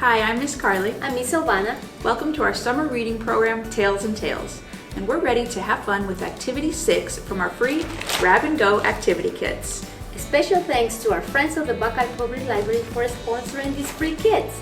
Hi, I'm Miss Carly. I'm Miss Silvana. Welcome to our summer reading program, Tales and Tales. And we're ready to have fun with Activity 6 from our free Grab and Go activity kits. A special thanks to our friends of the Buckeye Public Library for sponsoring these free kits.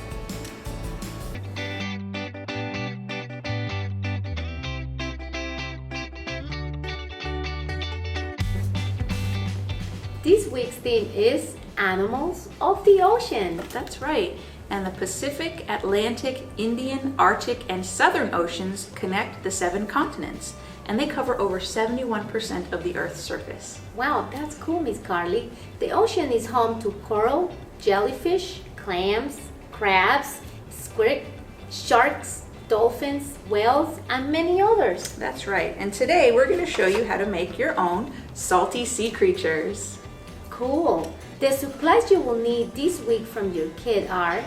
This week's theme is Animals of the Ocean. That's right. And the Pacific, Atlantic, Indian, Arctic, and Southern Oceans connect the 7 continents. And they cover over 71% of the Earth's surface. Wow, that's cool, Miss Carly. The ocean is home to coral, jellyfish, clams, crabs, squid, sharks, dolphins, whales, and many others. That's right. And today we're going to show you how to make your own salty sea creatures. Cool. The supplies you will need this week from your kit are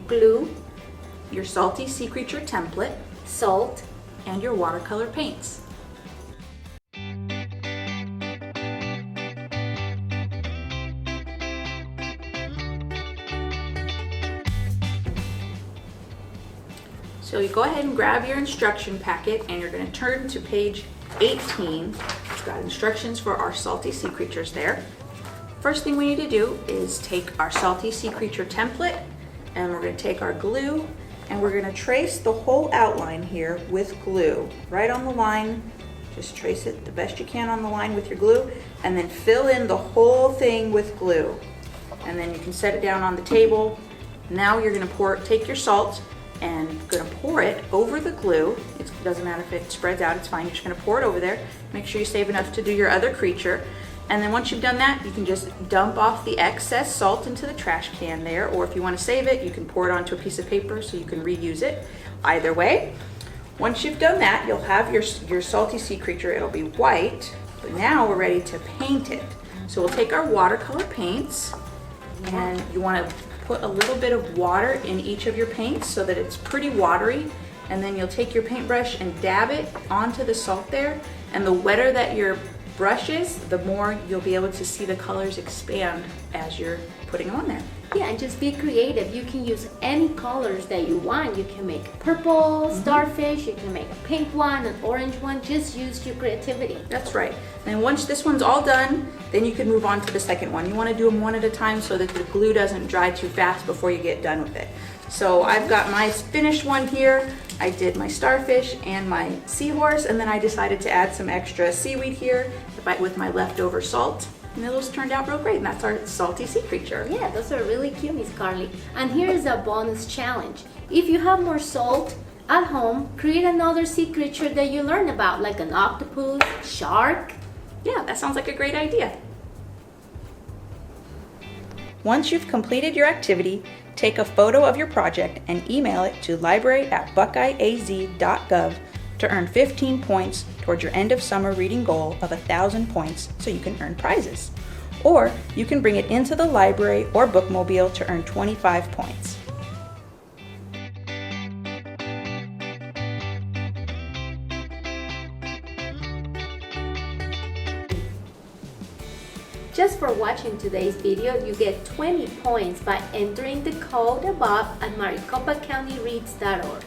glue, your salty sea creature template, salt, and your watercolor paints. So you go ahead and grab your instruction packet and you're going to turn to page 18. It's got instructions for our salty sea creatures there. First thing we need to do is take our salty sea creature template and we're going to take our glue and we're going to trace the whole outline here with glue. Right on the line, just trace it the best you can on the line with your glue and then fill in the whole thing with glue. And then you can set it down on the table. Now you're going to take your salt and going to pour it over the glue. It doesn't matter if it spreads out, it's fine. You're just going to pour it over there. Make sure you save enough to do your other creature. And then once you've done that, you can just dump off the excess salt into the trash can there, or if you want to save it, you can pour it onto a piece of paper so you can reuse it. Either way, once you've done that, you'll have your salty sea creature. It'll be white, but now we're ready to paint it. So we'll take our watercolor paints, and you want to put a little bit of water in each of your paints so that it's pretty watery, and then you'll take your paintbrush and dab it onto the salt there, and the wetter that your brush is, the more you'll be able to see the colors expand as you're putting them on there. Yeah, and just be creative. You can use any colors that you want. You can make purple, starfish, you can make a pink one, an orange one. Just use your creativity. That's right. And once this one's all done, then you can move on to the second one. You want to do them one at a time so that the glue doesn't dry too fast before you get done with it. So I've got my finished one here. I did my starfish and my seahorse, and then I decided to add some extra seaweed here with my leftover salt. And those turned out real great, and that's our salty sea creature. Yeah, those are really cute, Miss Carly. And here is a bonus challenge. If you have more salt at home, create another sea creature that you learn about, like an octopus, shark. Yeah, that sounds like a great idea. Once you've completed your activity, take a photo of your project and email it to library@buckeyeaz.gov to earn 15 points towards your end of summer reading goal of 1,000 points so you can earn prizes. Or you can bring it into the library or bookmobile to earn 25 points. Just for watching today's video, you get 20 points by entering the code above at maricopacountyreads.org.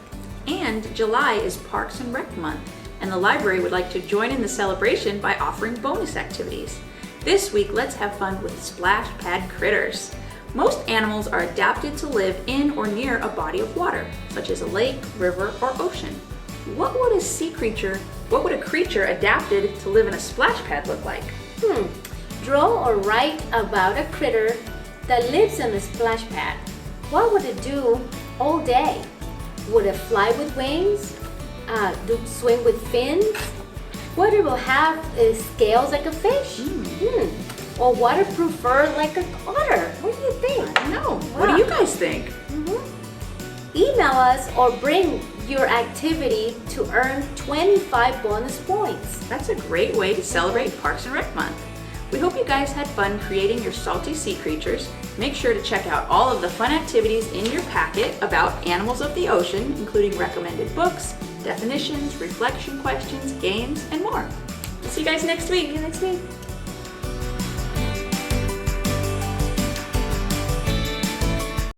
And July is Parks and Rec Month, and the library would like to join in the celebration by offering bonus activities. This week, let's have fun with splash pad critters. Most animals are adapted to live in or near a body of water, such as a lake, river, or ocean. What would a creature adapted to live in a splash pad look like? Draw or write about a critter that lives in a splash pad. What would it do all day? Would it fly with wings? Swim with fins? Would it will have scales like a fish? Or waterproof fur like an otter? What do you think? I know. What do you guys think? Email us or bring your activity to earn 25 bonus points. That's a great way to celebrate Parks and Rec Month. We hope you guys had fun creating your salty sea creatures. Make sure to check out all of the fun activities in your packet about animals of the ocean, including recommended books, definitions, reflection questions, games, and more. We'll see you guys next week. See you next week.